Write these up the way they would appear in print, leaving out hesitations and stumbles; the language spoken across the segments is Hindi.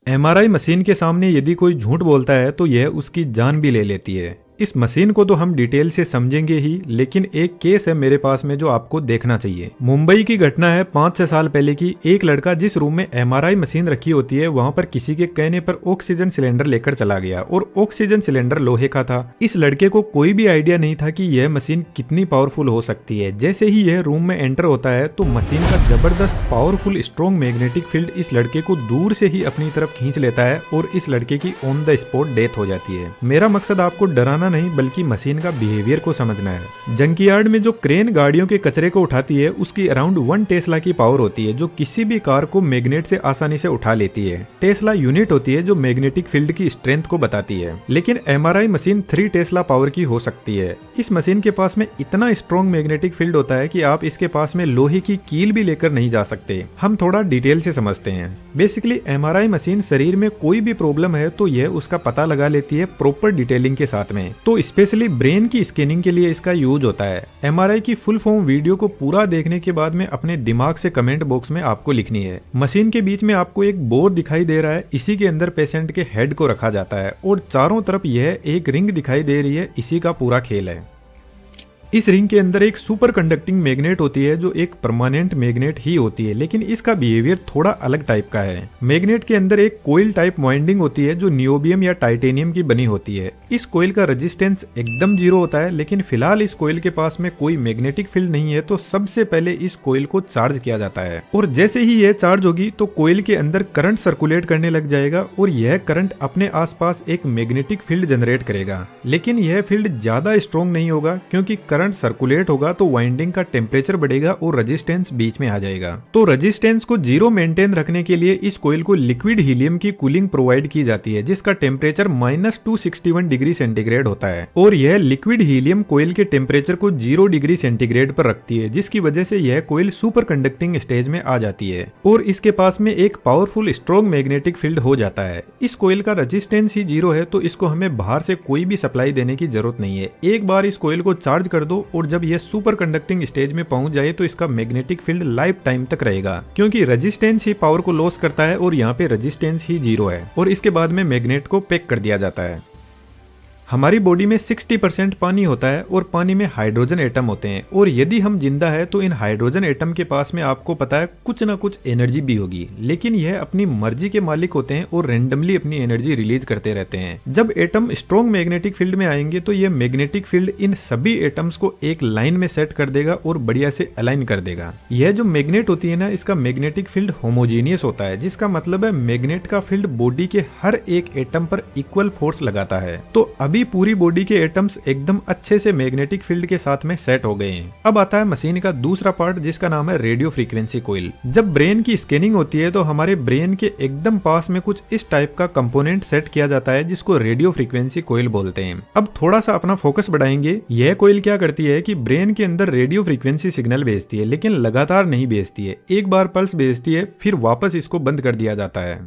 एमआरआई मशीन के सामने यदि कोई झूठ बोलता है तो यह उसकी जान भी ले लेती है। इस मशीन को तो हम डिटेल से समझेंगे ही, लेकिन एक केस है मेरे पास में जो आपको देखना चाहिए। मुंबई की घटना है 5-6 साल पहले की। एक लड़का जिस रूम में एमआरआई मशीन रखी होती है वहां पर किसी के कहने पर ऑक्सीजन सिलेंडर लेकर चला गया और ऑक्सीजन सिलेंडर लोहे का था। इस लड़के को कोई भी आइडिया नहीं था कि यह मशीन कितनी पावरफुल हो सकती है। जैसे ही यह रूम में एंटर होता है तो मशीन का जबरदस्त पावरफुल स्ट्रॉन्ग मैग्नेटिक फील्ड इस लड़के को दूर से ही अपनी तरफ खींच लेता है और इस लड़के की ऑन द स्पॉट डेथ हो जाती है। मेरा मकसद आपको डराना नहीं बल्कि मशीन का बिहेवियर को समझना है। जंकयार्ड में जो क्रेन गाड़ियों के कचरे को उठाती है उसकी अराउंड 1 टेस्ला की पावर होती है जो किसी भी कार को मैग्नेट से आसानी से उठा लेती है। टेस्ला यूनिट होती है जो मैग्नेटिक फील्ड की स्ट्रेंथ को बताती है। लेकिन एमआरआई मशीन 3 टेस्ला पावर की हो सकती है। इस मशीन के पास में इतना स्ट्रॉन्ग मैग्नेटिक फील्ड होता है कि आप इसके पास में लोहे की कील भी लेकर नहीं जा सकते। हम थोड़ा डिटेल से समझते हैं। बेसिकली एमआरआई मशीन शरीर में कोई भी प्रॉब्लम है तो यह उसका पता लगा लेती है प्रॉपर डिटेलिंग के साथ में। तो स्पेशली ब्रेन की स्कैनिंग के लिए इसका यूज होता है। एमआरआई की फुल फॉर्म वीडियो को पूरा देखने के बाद में अपने दिमाग से कमेंट बॉक्स में आपको लिखनी है। मशीन के बीच में आपको एक बोर दिखाई दे रहा है, इसी के अंदर पेशेंट के हेड को रखा जाता है और चारों तरफ यह एक रिंग दिखाई दे रही है। इसी का पूरा खेल है। इस रिंग के अंदर एक सुपर कंडक्टिंग मैग्नेट होती है जो एक परमानेंट मैग्नेट ही होती है, लेकिन इसका बिहेवियर थोड़ा अलग टाइप का है। मैग्नेट के अंदर एक कोइल टाइप वाइंडिंग होती है जो नियोबियम या टाइटेनियम की बनी होती है। इस कोइल का रेजिस्टेंस एकदम 0 होता है, लेकिन फिलहाल इस कोइल के पास में कोई मैग्नेटिक फील्ड नहीं है तो सबसे पहले इस कोइल को चार्ज किया जाता है और जैसे ही यह चार्ज होगी तो कोइल के अंदर करंट सर्कुलेट करने लग जाएगा और यह करंट अपने आसपास एक मैग्नेटिक फील्ड जनरेट करेगा। लेकिन यह फील्ड ज्यादा स्ट्रॉन्ग नहीं होगा क्योंकि करंट सर्कुलेट होगा तो वाइंडिंग का टेम्परेचर बढ़ेगा और रेजिस्टेंस बीच में आ जाएगा। तो रेजिस्टेंस को 0 मेंटेन रखने के लिए इस कोइल को लिक्विड हीलियम की कूलिंग प्रोवाइड की जाती है जिसका टेम्परेचर -261 डिग्री सेंटीग्रेड होता है और यह लिक्विड हीलियम कोइल के टेम्परेचर को 0 डिग्री सेंटीग्रेड पर रखती है, जिसकी वजह से यह कोइल सुपर कंडक्टिंग स्टेज में आ जाती है और इसके पास में एक पावरफुल स्ट्रॉन्ग मैग्नेटिक फील्ड हो जाता है। इस कोइल का रेजिस्टेंस ही 0 है तो इसको हमें बाहर से कोई भी सप्लाई देने की जरूरत नहीं है। एक बार इस कोइल को चार्ज कर दो और जब यह सुपर कंडक्टिंग स्टेज में पहुंच जाए तो इसका मैग्नेटिक फील्ड लाइफ टाइम तक रहेगा क्योंकि रेजिस्टेंस ही पावर को लॉस करता है और यहाँ पे रेजिस्टेंस ही 0 है और इसके बाद में मैग्नेट को पैक कर दिया जाता है। हमारी बॉडी में 60% पानी होता है और पानी में हाइड्रोजन एटम होते हैं और यदि हम जिंदा है तो इन हाइड्रोजन एटम के पास में आपको पता है कुछ ना कुछ एनर्जी भी होगी, लेकिन यह अपनी मर्जी के मालिक होते हैं और रेंडमली अपनी एनर्जी रिलीज करते रहते हैं। जब एटम स्ट्रॉन्ग मैग्नेटिक फील्ड में आएंगे तो यह मैग्नेटिक फील्ड इन सभी एटम्स को एक लाइन में सेट कर देगा और बढ़िया से अलाइन कर देगा। यह जो मैग्नेट होती है ना, इसका मैग्नेटिक फील्ड होमोजीनियस होता है, जिसका मतलब है मैग्नेट का फील्ड बॉडी के हर एक एटम पर इक्वल फोर्स लगाता है। तो अभी पूरी बॉडी के एटम्स एकदम अच्छे से मैग्नेटिक फील्ड के साथ में सेट हो गए हैं। अब आता है मशीन का दूसरा पार्ट जिसका नाम है रेडियो फ्रीक्वेंसी कोइल। जब ब्रेन की स्कैनिंग होती है तो हमारे ब्रेन के एकदम पास में कुछ इस टाइप का कंपोनेंट सेट किया जाता है जिसको रेडियो फ्रीक्वेंसी कोइल बोलते हैं। अब थोड़ा सा अपना फोकस बढ़ाएंगे। यह कोइल क्या करती है कि ब्रेन के अंदर रेडियो फ्रीक्वेंसी सिग्नल भेजती है, लेकिन लगातार नहीं भेजती है। एक बार पल्स भेजती है फिर वापस इसको बंद कर दिया जाता है।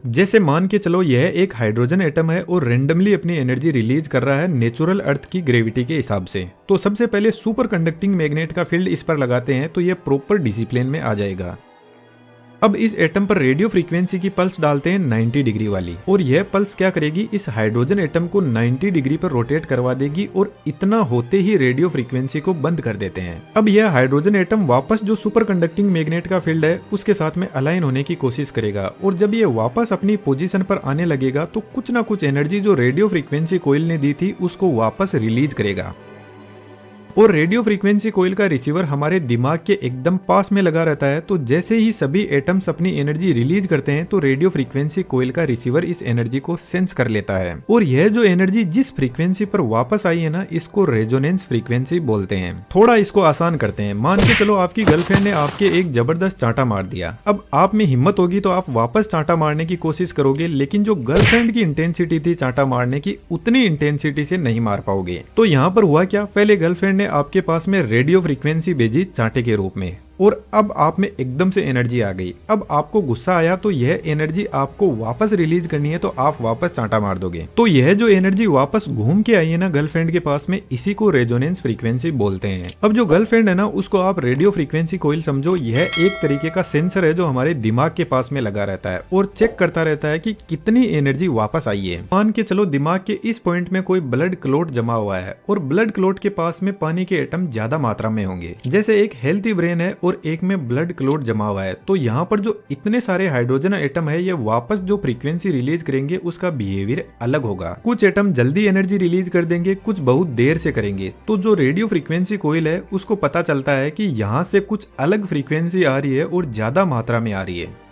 जैसे मान के चलो यह एक हाइड्रोजन एटम है और रेंडमली अपनी एनर्जी रिलीज कर रहा है नेचुरल अर्थ की ग्रेविटी के हिसाब से। तो सबसे पहले सुपर कंडक्टिंग मैग्नेट का फील्ड इस पर लगाते हैं तो यह प्रॉपर डिसिप्लिन में आ जाएगा। अब इस एटम पर रेडियो फ्रीक्वेंसी की पल्स डालते हैं 90 डिग्री वाली और यह पल्स क्या करेगी, इस हाइड्रोजन एटम को 90 डिग्री पर रोटेट करवा देगी और इतना होते ही रेडियो फ्रीक्वेंसी को बंद कर देते हैं। अब यह हाइड्रोजन एटम वापस जो सुपर कंडक्टिंग मैग्नेट का फील्ड है उसके साथ में अलाइन होने की कोशिश करेगा और जब यह वापस अपनी पोजीशन पर आने लगेगा तो कुछ ना कुछ एनर्जी जो रेडियो फ्रीक्वेंसी कोइल ने दी थी उसको वापस रिलीज करेगा। और रेडियो फ्रीक्वेंसी कोइल का रिसीवर हमारे दिमाग के एकदम पास में लगा रहता है। तो जैसे ही सभी एटम्स अपनी एनर्जी रिलीज करते हैं तो रेडियो फ्रीक्वेंसी कोइल का रिसीवर इस एनर्जी को सेंस कर लेता है और यह जो एनर्जी जिस फ्रीक्वेंसी पर वापस आई है ना, इसको रेजोनेंस फ्रीक्वेंसी बोलते हैं। थोड़ा इसको आसान करते हैं। मान के चलो आपकी गर्लफ्रेंड ने आपके एक जबरदस्त चांटा मार दिया। अब आप में हिम्मत होगी तो आप वापस चांटा मारने की कोशिश करोगे, लेकिन जो गर्लफ्रेंड की इंटेंसिटी थी चांटा मारने की उतनी इंटेंसिटी से नहीं मार पाओगे। तो यहाँ पर हुआ क्या, पहले गर्लफ्रेंड आपके पास में रेडियो फ्रीक्वेंसी भेजी चांटे के रूप में और अब आप में एकदम से एनर्जी आ गई। अब आपको गुस्सा आया तो यह एनर्जी आपको वापस रिलीज करनी है, तो आप वापस चांटा मार दोगे। तो यह जो एनर्जी वापस घूम के आई है ना गर्लफ्रेंड के पास में, इसी को रेजोनेंस फ्रीक्वेंसी बोलते हैं। अब जो गर्लफ्रेंड है ना, उसको आप रेडियो फ्रीक्वेंसी कोइल समझो। यह एक तरीके का सेंसर है जो हमारे दिमाग के पास में लगा रहता है और चेक करता रहता है कि कितनी एनर्जी वापस आई है। मान के चलो दिमाग के इस पॉइंट में कोई ब्लड क्लॉट जमा हुआ है और ब्लड क्लॉट के पास में पानी के एटम ज्यादा मात्रा में होंगे। जैसे एक हेल्थी ब्रेन है और एक में ब्लड क्लॉट जमा हुआ है, तो यहाँ पर जो इतने सारे हाइड्रोजन एटम है, ये वापस जो फ्रीक्वेंसी रिलीज करेंगे उसका बिहेवियर अलग होगा। कुछ एटम जल्दी एनर्जी रिलीज कर देंगे, कुछ बहुत देर से करेंगे। तो जो रेडियो फ्रीक्वेंसी कोइल है उसको पता चलता है कि यहाँ से कुछ अलग फ्रीक्वेंसी आ रही है और ज्यादा मात्रा में आ रही है।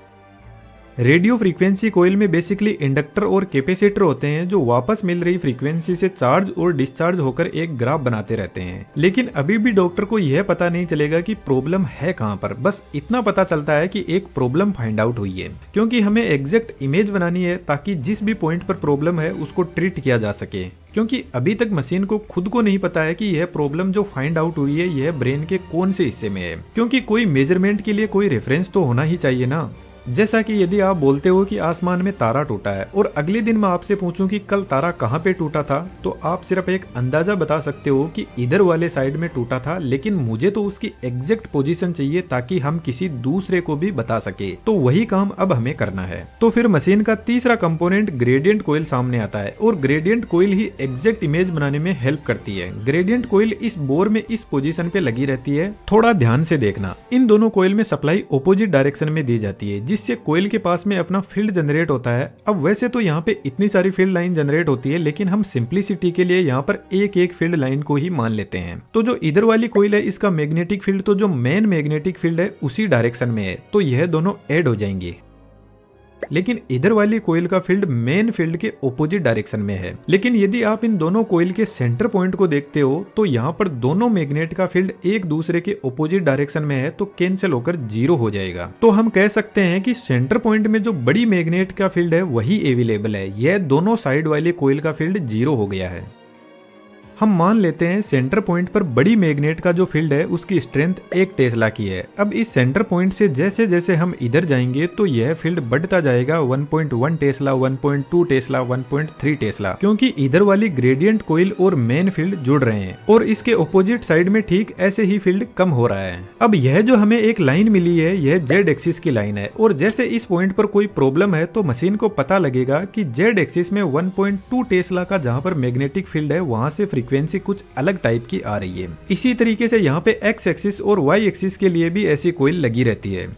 रेडियो फ्रीक्वेंसी कोइल में बेसिकली इंडक्टर और कैपेसिटर होते हैं जो वापस मिल रही फ्रीक्वेंसी से चार्ज और डिस्चार्ज होकर एक ग्राफ बनाते रहते हैं। लेकिन अभी भी डॉक्टर को यह पता नहीं चलेगा कि प्रॉब्लम है कहां पर। बस इतना पता चलता है कि एक प्रॉब्लम फाइंड आउट हुई है, क्योंकि हमें एग्जैक्ट इमेज बनानी है ताकि जिस भी पॉइंट पर प्रॉब्लम है उसको ट्रीट किया जा सके। क्योंकि अभी तक मशीन को खुद को नहीं पता है कि यह प्रॉब्लम जो फाइंड आउट हुई है यह ब्रेन के कौन से हिस्से में है, क्योंकि कोई मेजरमेंट के लिए कोई रेफरेंस तो होना ही चाहिए ना। जैसा कि यदि आप बोलते हो कि आसमान में तारा टूटा है और अगले दिन मैं आपसे पूछूं कि कल तारा कहां पे टूटा था, तो आप सिर्फ एक अंदाजा बता सकते हो कि इधर वाले साइड में टूटा था, लेकिन मुझे तो उसकी एग्जैक्ट पोजीशन चाहिए ताकि हम किसी दूसरे को भी बता सके। तो वही काम अब हमें करना है। तो फिर मशीन का तीसरा कंपोनेंट ग्रेडियंट कोइल सामने आता है और ग्रेडियंट कोइल ही एग्जैक्ट इमेज बनाने में हेल्प करती है। ग्रेडियंट कोइल इस बोर में इस पोजीशन पे लगी रहती है। थोड़ा ध्यान से देखना, इन दोनों कोइल में सप्लाई ऑपोजिट डायरेक्शन में दी जाती है, जिससे कोइल के पास में अपना फील्ड जनरेट होता है। अब वैसे तो यहाँ पे इतनी सारी फील्ड लाइन जनरेट होती है, लेकिन हम सिंप्लिसिटी के लिए यहाँ पर एक एक फील्ड लाइन को ही मान लेते हैं। तो जो इधर वाली कोइल है इसका मैग्नेटिक फील्ड तो जो मेन मैग्नेटिक फील्ड है उसी डायरेक्शन में है, तो यह दोनों ऐड हो जाएंगे। लेकिन इधर वाली कोइल का फील्ड मेन फील्ड के ऑपोजिट डायरेक्शन में है। लेकिन यदि आप इन दोनों कोइल के सेंटर पॉइंट को देखते हो तो यहाँ पर दोनों मैग्नेट का फील्ड एक दूसरे के ऑपोजिट डायरेक्शन में है, तो कैंसिल होकर 0 हो जाएगा। तो हम कह सकते हैं कि सेंटर पॉइंट में जो बड़ी मैग्नेट का फील्ड है वही अवेलेबल है। यह दोनों साइड वाली कोइल का फील्ड 0 हो गया है। हम मान लेते हैं सेंटर पॉइंट पर बड़ी मैग्नेट का जो फील्ड है उसकी स्ट्रेंथ 1 टेस्ला की है। अब इस सेंटर पॉइंट से जैसे जैसे हम इधर जाएंगे तो यह फील्ड बढ़ता जाएगा 1.1 टेस्ला, 1.2 टेस्ला, 1.3 टेस्ला, क्योंकि इधर वाली ग्रेडियंट कोइल और मेन फील्ड जुड़ रहे हैं और इसके ऑपोजिट साइड में ठीक ऐसे ही फील्ड कम हो रहा है। अब यह जो हमें एक लाइन मिली है यह जेड एक्सिस की लाइन है और जैसे इस पॉइंट पर कोई प्रॉब्लम है तो मशीन को पता लगेगा कि जेड एक्सिस में 1.2 टेस्ला का जहां पर मैग्नेटिक फील्ड है वहां से फ्रीक्वेंसी कुछ अलग टाइप की आ रही है। इसी तरीके से यहाँ पे एक्स एक्सिस और वाई एक्सिस के लिए भी ऐसी कोइल लगी रहती है।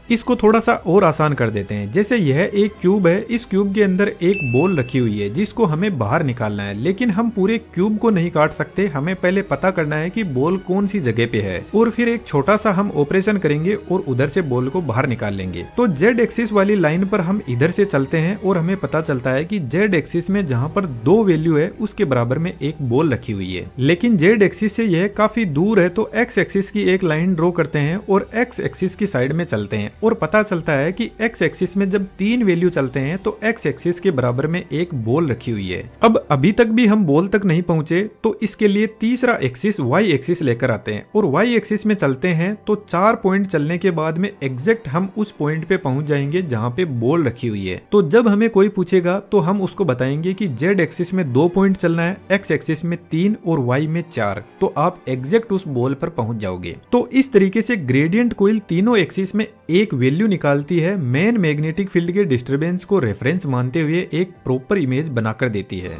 इसको थोड़ा सा और आसान कर देते हैं। जैसे यह एक क्यूब है, इस क्यूब के अंदर एक बॉल रखी हुई है जिसको हमें बाहर निकालना है, लेकिन हम पूरे क्यूब को नहीं काट सकते। हमें पहले पता करना है कि बॉल कौन सी जगह पे है और फिर एक छोटा सा हम ऑपरेशन करेंगे और उधर से बॉल को बाहर निकाल लेंगे। तो जेड एक्सिस वाली लाइन पर हम इधर से चलते हैं और हमें पता चलता है कि जेड एक्सिस में जहाँ पर 2 वैल्यू है उसके बराबर में एक बॉल रखी हुई है, लेकिन जेड एक्सिस से यह काफी दूर है। तो एक्स एक्सिस की एक लाइन ड्रॉ करते हैं और एक्स एक्सिस की साइड में चलते हैं और पता चलता है कि एक्स एक्सिस में जब 3 वैल्यू चलते हैं तो एक्स एक्सिस के बराबर में एक बॉल रखी हुई है। अब अभी तक भी हम बॉल तक नहीं पहुंचे, तो इसके लिए तीसरा एक्सिस वाई एक्सिस लेकर आते हैं और वाई एक्सिस में चलते हैं तो 4 पॉइंट चलने के बाद में एग्जैक्ट हम उस पॉइंट पे पहुंच जाएंगे जहां पे बॉल रखी हुई है। तो जब हमें कोई पूछेगा तो हम उसको बताएंगे कि जेड एक्सिस में 2 पॉइंट चलना है, एक्स एक्सिस में 3 और वाई में 4, तो आप एग्जैक्ट उस बॉल पर पहुंच जाओगे। तो इस तरीके से ग्रेडियंट कोइल तीनों एक्सिस में एक वैल्यू निकालती है, मेन मैग्नेटिक फील्ड के डिस्टरबेंस को रेफरेंस मानते हुए एक प्रॉपर इमेज बनाकर देती है।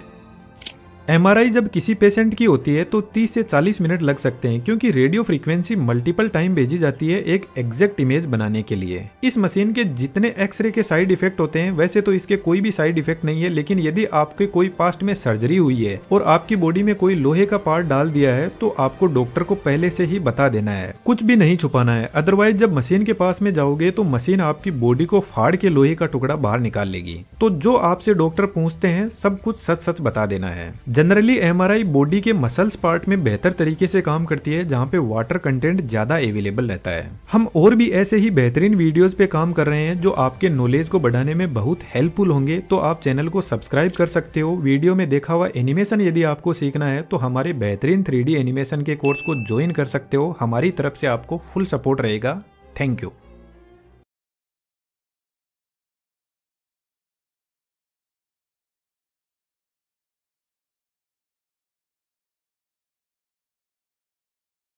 एमआरआई जब किसी पेशेंट की होती है तो 30 से 40 मिनट लग सकते हैं, क्योंकि रेडियो फ्रीक्वेंसी मल्टीपल टाइम भेजी जाती है एक एग्जैक्ट इमेज बनाने के लिए। इस मशीन के जितने एक्सरे के साइड इफेक्ट होते हैं वैसे तो इसके कोई भी साइड इफेक्ट नहीं है, लेकिन यदि आपके कोई पास्ट में सर्जरी हुई है और आपकी बॉडी में कोई लोहे का पार्ट डाल दिया है तो आपको डॉक्टर को पहले से ही बता देना है, कुछ भी नहीं छुपाना है। अदरवाइज जब मशीन के पास में जाओगे तो मशीन आपकी बॉडी को फाड़ के लोहे का टुकड़ा बाहर निकाल लेगी। तो जो आपसे डॉक्टर पूछते हैं सब कुछ सच सच बता देना है। जनरली एमआरआई बॉडी के मसल्स पार्ट में बेहतर तरीके से काम करती है, जहाँ पे वाटर कंटेंट ज्यादा अवेलेबल रहता है। हम और भी ऐसे ही बेहतरीन वीडियोस पे काम कर रहे हैं जो आपके नॉलेज को बढ़ाने में बहुत हेल्पफुल होंगे, तो आप चैनल को सब्सक्राइब कर सकते हो। वीडियो में देखा हुआ एनिमेशन यदि आपको सीखना है तो हमारे बेहतरीन 3D एनिमेशन के कोर्स को ज्वाइन कर सकते हो। हमारी तरफ से आपको फुल सपोर्ट रहेगा। Thank you.